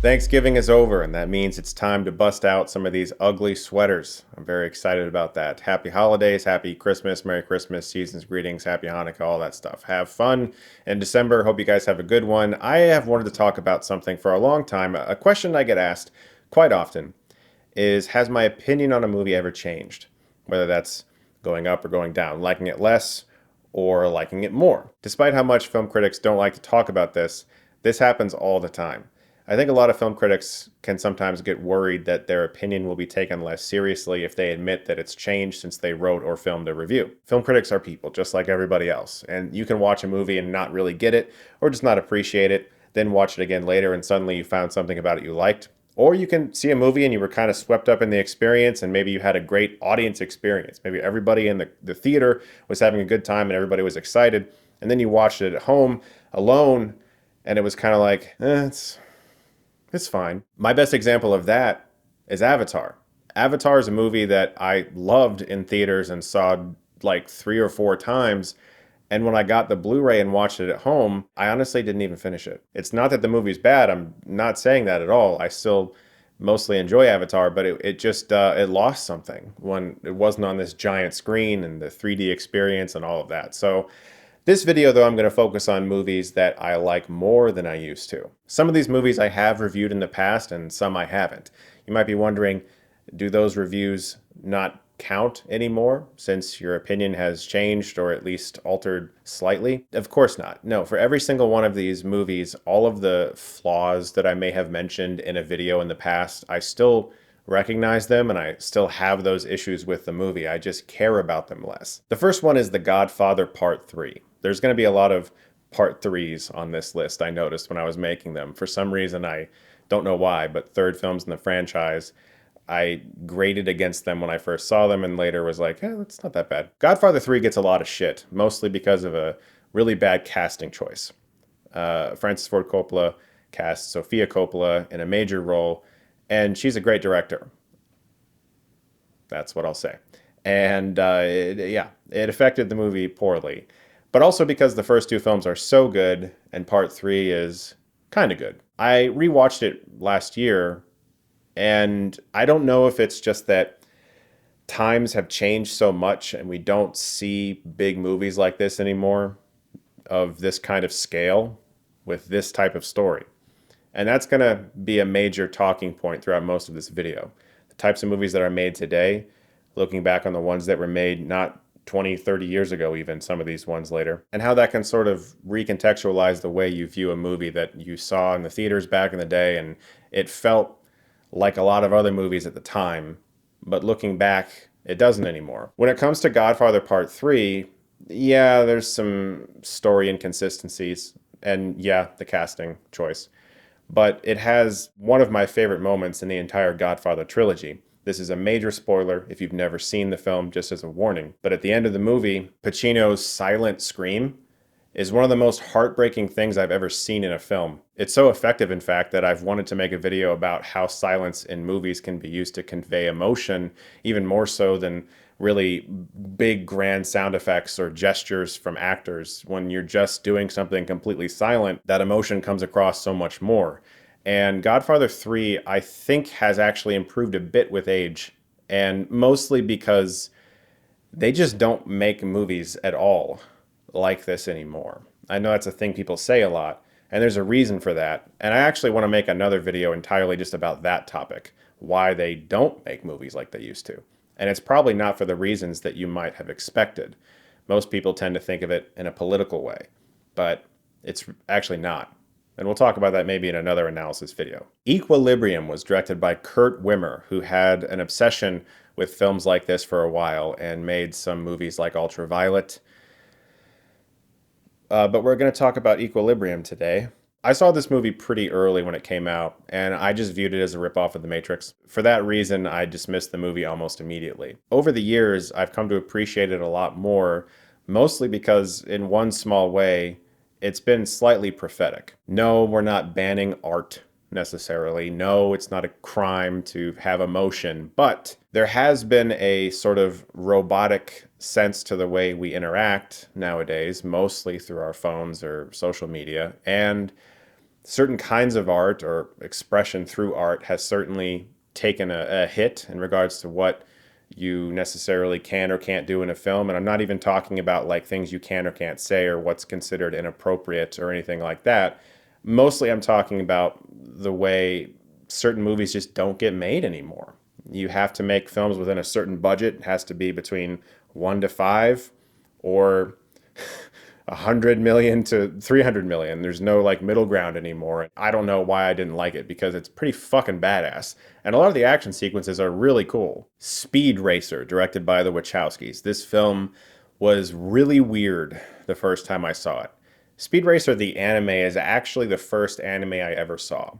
Thanksgiving is over, and that means it's time to bust out some of these ugly sweaters. I'm very excited about that. Happy holidays, happy Christmas, Merry Christmas, season's greetings, happy Hanukkah, all that stuff. Have fun in December. Hope you guys have a good one. I have wanted to talk about something for a long time. A question I get asked quite often is, has my opinion on a movie ever changed? Whether that's going up or going down, liking it less or liking it more. Despite how much film critics don't like to talk about this happens all the time. I think a lot of film critics can sometimes get worried that their opinion will be taken less seriously if they admit that it's changed since they wrote or filmed a review. Film critics are people, just like everybody else, and you can watch a movie and not really get it, or just not appreciate it, then watch it again later and suddenly you found something about it you liked. Or you can see a movie and you were kind of swept up in the experience, and maybe you had a great audience experience. Maybe everybody in the theater was having a good time and everybody was excited, and then you watched it at home alone and it was kind of like, it's fine. My best example of that is Avatar. Avatar is a movie that I loved in theaters and saw like 3 or 4 times. And when I got the Blu-ray and watched it at home, I honestly didn't even finish it. It's not that the movie's bad. I'm not saying that at all. I still mostly enjoy Avatar, but it just it lost something when it wasn't on this giant screen and the 3D experience and all of that. So this video, though, I'm going to focus on movies that I like more than I used to. Some of these movies I have reviewed in the past and some I haven't. You might be wondering, do those reviews not count anymore since your opinion has changed or at least altered slightly? Of course not. No, for every single one of these movies, all of the flaws that I may have mentioned in a video in the past, I still recognize them and I still have those issues with the movie. I just care about them less. The first one is The Godfather Part 3. There's going to be a lot of Part 3s on this list, I noticed when I was making them. For some reason, I don't know why, but third films in the franchise, I graded against them when I first saw them and later was like, it's not that bad. Godfather 3 gets a lot of shit, mostly because of a really bad casting choice. Francis Ford Coppola cast Sofia Coppola in a major role, and she's a great director. That's what I'll say. And it affected the movie poorly. But also because the first two films are so good and part three is kind of good. I rewatched it last year, and I don't know if it's just that times have changed so much and we don't see big movies like this anymore of this kind of scale with this type of story. And that's going to be a major talking point throughout most of this video. The types of movies that are made today, looking back on the ones that were made not 20, 30 years ago, even some of these ones later, and how that can sort of recontextualize the way you view a movie that you saw in the theaters back in the day, and it felt like a lot of other movies at the time, but looking back, it doesn't anymore. When it comes to Godfather Part 3, yeah, there's some story inconsistencies, and yeah, the casting choice. But it has one of my favorite moments in the entire Godfather trilogy. This is a major spoiler if you've never seen the film, just as a warning. But at the end of the movie, Pacino's silent scream is one of the most heartbreaking things I've ever seen in a film. It's so effective, in fact, that I've wanted to make a video about how silence in movies can be used to convey emotion, even more so than really big, grand sound effects or gestures from actors. When you're just doing something completely silent, that emotion comes across so much more. And Godfather 3, I think, has actually improved a bit with age, and mostly because they just don't make movies at all like this anymore. I know that's a thing people say a lot, and there's a reason for that. And I actually want to make another video entirely just about that topic, why they don't make movies like they used to. And it's probably not for the reasons that you might have expected. Most people tend to think of it in a political way, but it's actually not. And we'll talk about that maybe in another analysis video. Equilibrium was directed by Kurt Wimmer, who had an obsession with films like this for a while and made some movies like Ultraviolet. But we're going to talk about Equilibrium today. I saw this movie pretty early when it came out, and I just viewed it as a ripoff of The Matrix. For that reason, I dismissed the movie almost immediately. Over the years, I've come to appreciate it a lot more, mostly because, in one small way, it's been slightly prophetic. No, we're not banning art necessarily. No, it's not a crime to have emotion, but there has been a sort of robotic sense to the way we interact nowadays, mostly through our phones or social media. And certain kinds of art or expression through art has certainly taken a hit in regards to what you necessarily can or can't do in a film. And I'm not even talking about like things you can or can't say or what's considered inappropriate or anything like that. Mostly I'm talking about the way certain movies just don't get made anymore. You have to make films within a certain budget. It has to be between 1 to 5 or 100 million to 300 million. There's no like middle ground anymore. I don't know why I didn't like it because it's pretty fucking badass. And a lot of the action sequences are really cool. Speed Racer, directed by the Wachowskis. This film was really weird the first time I saw it. Speed Racer, the anime, is actually the first anime I ever saw.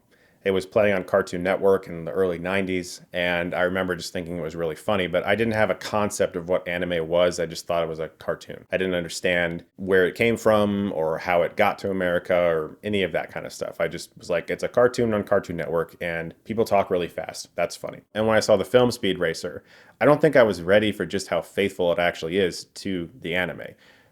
It was playing on Cartoon Network in the early 90s, and I remember just thinking it was really funny, but I didn't have a concept of what anime was. I just thought it was a cartoon. I didn't understand where it came from or how it got to America or any of that kind of stuff. I just was like, it's a cartoon on Cartoon Network, and people talk really fast. That's funny. And when I saw the film Speed Racer, I don't think I was ready for just how faithful it actually is to the anime.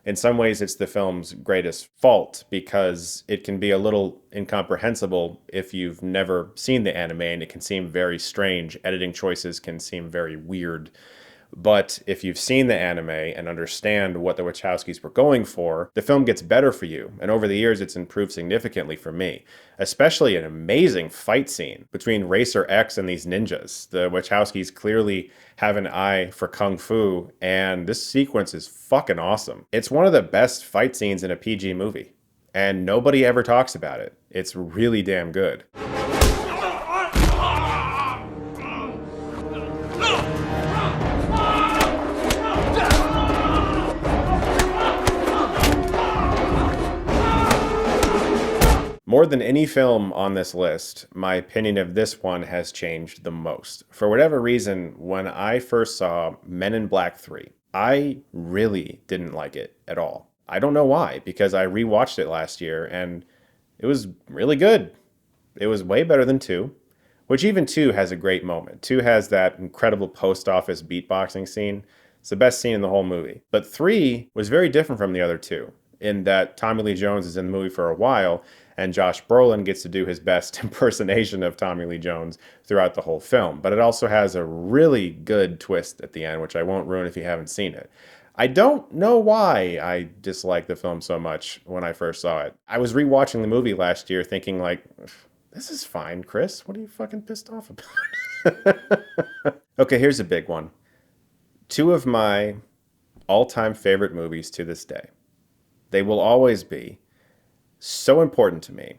In some ways, it's the film's greatest fault because it can be a little incomprehensible if you've never seen the anime, and it can seem very strange. Editing choices can seem very weird. But if you've seen the anime and understand what the Wachowskis were going for, the film gets better for you. And over the years, it's improved significantly for me, especially an amazing fight scene between Racer X and these ninjas. The Wachowskis clearly have an eye for kung fu, and this sequence is fucking awesome. It's one of the best fight scenes in a PG movie, and nobody ever talks about it. It's really damn good. More than any film on this list, my opinion of this one has changed the most. For whatever reason, when I first saw Men in Black 3, I really didn't like it at all. I don't know why, because I rewatched it last year and it was really good. It was way better than 2, which even 2 has a great moment. 2 has that incredible post office beatboxing scene. It's the best scene in the whole movie. But 3 was very different from the other 2 in that Tommy Lee Jones is in the movie for a while, and Josh Brolin gets to do his best impersonation of Tommy Lee Jones throughout the whole film. But it also has a really good twist at the end, which I won't ruin if you haven't seen it. I don't know why I disliked the film so much when I first saw it. I was rewatching the movie last year thinking like, this is fine, Chris. What are you fucking pissed off about? Okay, here's a big one. 2 of my all-time favorite movies to this day. They will always be so important to me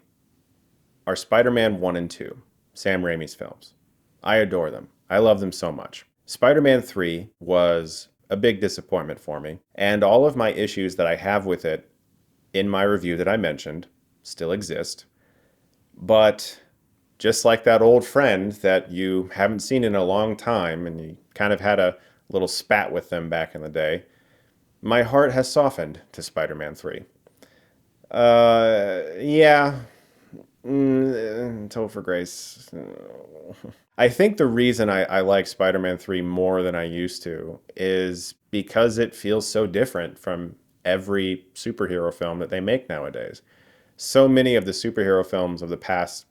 are Spider-Man 1 and 2, Sam Raimi's films. I adore them. I love them so much. Spider-Man 3 was a big disappointment for me, and all of my issues that I have with it in my review that I mentioned still exist. But just like that old friend that you haven't seen in a long time and you kind of had a little spat with them back in the day, my heart has softened to Spider-Man 3. Yeah. Topher Grace. I think the reason I like Spider-Man 3 more than I used to is because it feels so different from every superhero film that they make nowadays. So many of the superhero films of the past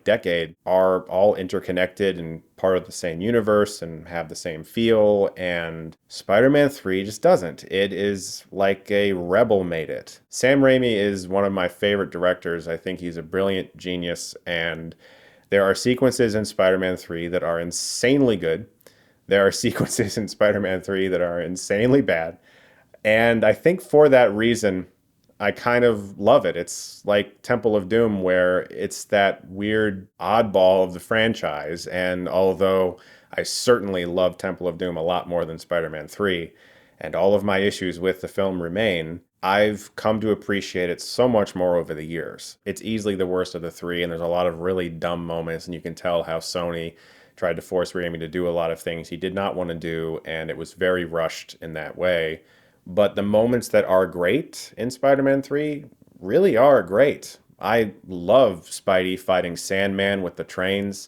decade are all interconnected and part of the same universe and have the same feel, and Spider-Man 3 just doesn't. It is like a rebel made it. Sam Raimi is one of my favorite directors. I think he's a brilliant genius, and there are sequences in Spider-Man 3 that are insanely good. There are sequences in Spider-Man 3 that are insanely bad, and I think for that reason I kind of love it. It's like Temple of Doom, where it's that weird oddball of the franchise. And although I certainly love Temple of Doom a lot more than Spider-Man 3, and all of my issues with the film remain, I've come to appreciate it so much more over the years. It's easily the worst of the 3, and there's a lot of really dumb moments, and you can tell how Sony tried to force Raimi to do a lot of things he did not want to do, and it was very rushed in that way. But the moments that are great in Spider-Man 3 really are great. I love Spidey fighting Sandman with the trains.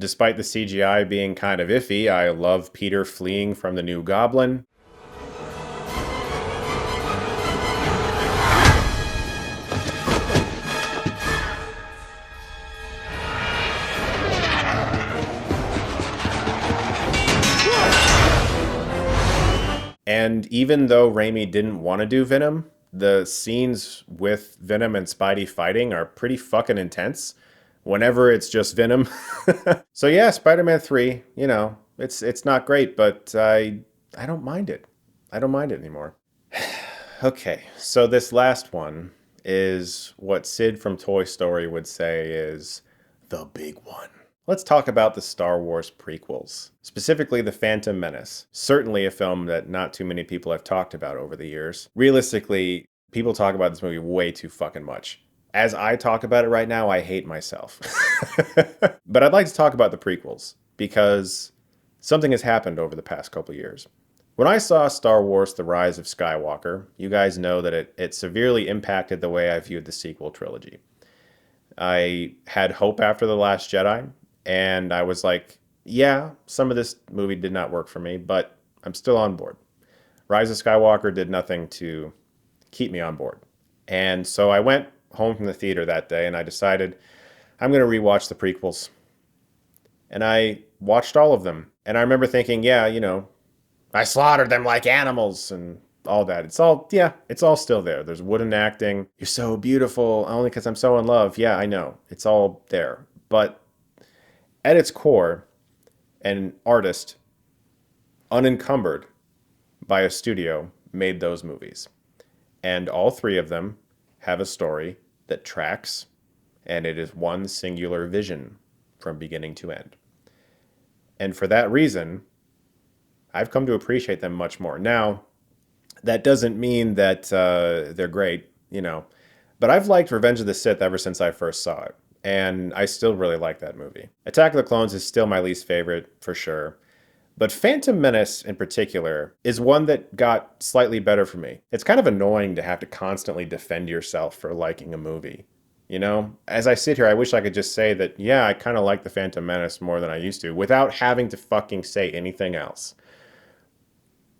Despite the CGI being kind of iffy, I love Peter fleeing from the new Goblin. And even though Raimi didn't want to do Venom, the scenes with Venom and Spidey fighting are pretty fucking intense whenever it's just Venom. So yeah, Spider-Man 3, it's not great, but I don't mind it. I don't mind it anymore. Okay, so this last one is what Sid from Toy Story would say is the big one. Let's talk about the Star Wars prequels, specifically The Phantom Menace. Certainly a film that not too many people have talked about over the years. Realistically, people talk about this movie way too fucking much. As I talk about it right now, I hate myself. But I'd like to talk about the prequels because something has happened over the past couple years. When I saw Star Wars The Rise of Skywalker, you guys know that it severely impacted the way I viewed the sequel trilogy. I had hope after The Last Jedi, and I was like, yeah, some of this movie did not work for me, but I'm still on board. Rise of Skywalker did nothing to keep me on board. And so I went home from the theater that day and I decided I'm going to rewatch the prequels. And I watched all of them. And I remember thinking, yeah, I slaughtered them like animals and all that. It's all still there. There's wooden acting. You're so beautiful only because I'm so in love. Yeah, I know. It's all there. But at its core, an artist, unencumbered by a studio, made those movies. And all three of them have a story that tracks, and it is one singular vision from beginning to end. And for that reason, I've come to appreciate them much more. Now, that doesn't mean that they're great, but I've liked Revenge of the Sith ever since I first saw it. And I still really like that movie. Attack of the Clones is still my least favorite, for sure. But Phantom Menace, in particular, is one that got slightly better for me. It's kind of annoying to have to constantly defend yourself for liking a movie. As I sit here, I wish I could just say that, yeah, I kind of like The Phantom Menace more than I used to, without having to fucking say anything else.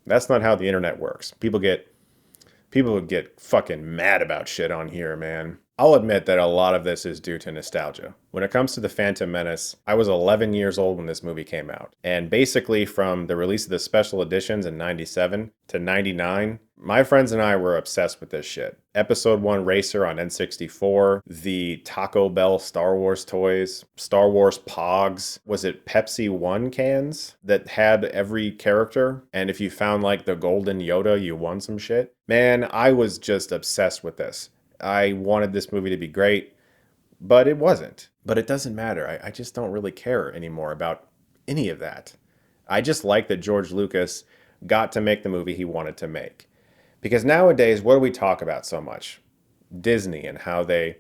That's not how the internet works. People would get fucking mad about shit on here, man. I'll admit that a lot of this is due to nostalgia. When it comes to The Phantom Menace, I was 11 years old when this movie came out. And basically from the release of the special editions in 97 to 99, my friends and I were obsessed with this shit. Episode 1 Racer on N64, the Taco Bell Star Wars toys, Star Wars Pogs, was it Pepsi One cans that had every character? And if you found like the golden Yoda, you won some shit. Man, I was just obsessed with this. I wanted this movie to be great, but it wasn't. But it doesn't matter. I just don't really care anymore about any of that. I just like that George Lucas got to make the movie he wanted to make. Because nowadays, what do we talk about so much? Disney and how they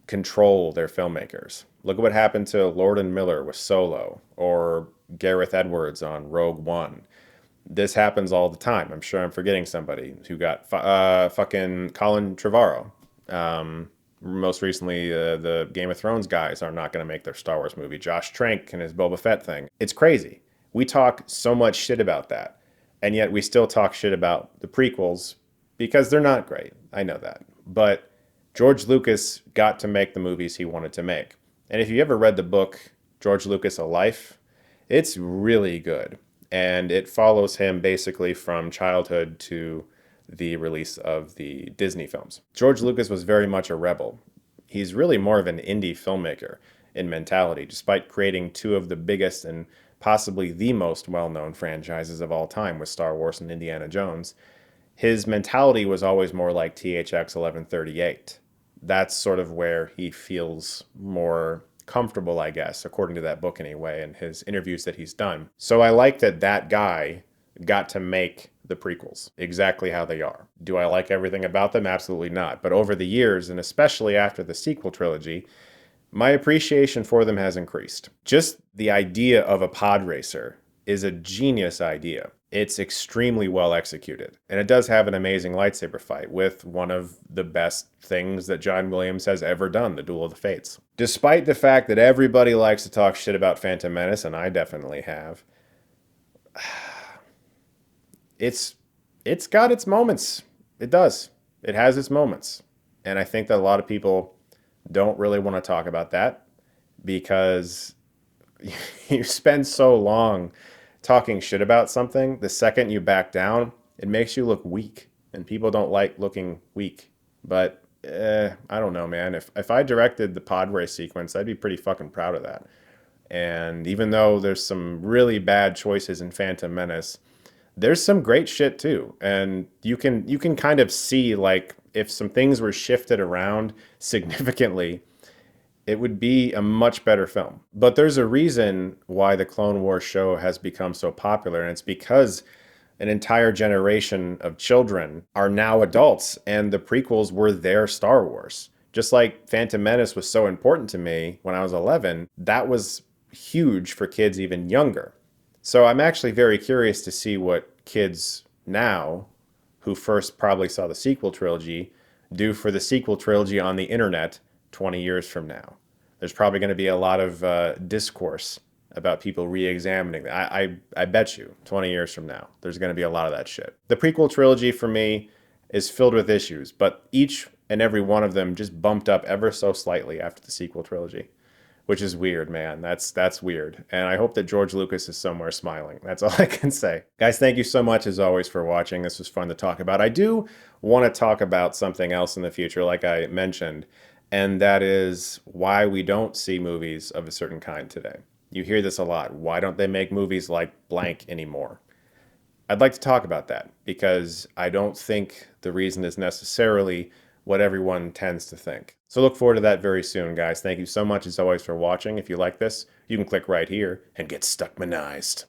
control their filmmakers. Look at what happened to Lord and Miller with Solo, or Gareth Edwards on Rogue One. This happens all the time. I'm sure I'm forgetting somebody who got fucking Colin Trevorrow. Most recently, the Game of Thrones guys are not going to make their Star Wars movie. Josh Trank and his Boba Fett thing. It's crazy. We talk so much shit about that. And yet we still talk shit about the prequels because they're not great. I know that. But George Lucas got to make the movies he wanted to make. And if you ever read the book, George Lucas: A Life, it's really good. And it follows him basically from childhood to the release of the Disney films. George Lucas was very much a rebel. He's really more of an indie filmmaker in mentality, despite creating two of the biggest and possibly the most well-known franchises of all time with Star Wars and Indiana Jones. His mentality was always more like THX 1138. That's sort of where he feels more comfortable, I guess, according to that book anyway, and his interviews that he's done. So I like that guy got to make the prequels exactly how they are. Do I like everything about them? Absolutely not. But over the years, and especially after the sequel trilogy, my appreciation for them has increased. Just the idea of a pod racer is a genius idea. It's extremely well executed. And it does have an amazing lightsaber fight with one of the best things that John Williams has ever done, the Duel of the Fates. Despite the fact that everybody likes to talk shit about Phantom Menace, and I definitely have, it's it's got its moments. It does. It has its moments. And I think that a lot of people don't really want to talk about that because you spend so long talking shit about something. The second you back down, it makes you look weak. And people don't like looking weak. But I don't know, man. If I directed the pod race sequence, I'd be pretty fucking proud of that. And even though there's some really bad choices in Phantom Menace, there's some great shit too. And you can kind of see like if some things were shifted around significantly, it would be a much better film. But there's a reason why the Clone Wars show has become so popular, and it's because an entire generation of children are now adults, and the prequels were their Star Wars. Just like Phantom Menace was so important to me when I was 11, that was huge for kids even younger. So I'm actually very curious to see what kids now, who first probably saw the sequel trilogy, do for the sequel trilogy on the internet 20 years from now. There's probably going to be a lot of discourse about people re-examining that. I bet you 20 years from now, there's going to be a lot of that shit. The prequel trilogy for me is filled with issues, but each and every one of them just bumped up ever so slightly after the sequel trilogy, which is weird, man. That's weird. And I hope that George Lucas is somewhere smiling. That's all I can say. Guys, thank you so much as always for watching. This was fun to talk about. I do want to talk about something else in the future, like I mentioned, and that is why we don't see movies of a certain kind today. You hear this a lot. Why don't they make movies like blank anymore? I'd like to talk about that because I don't think the reason is necessarily what everyone tends to think. So look forward to that very soon, guys. Thank you so much as always for watching. If you like this, you can click right here and get Stuckmanized.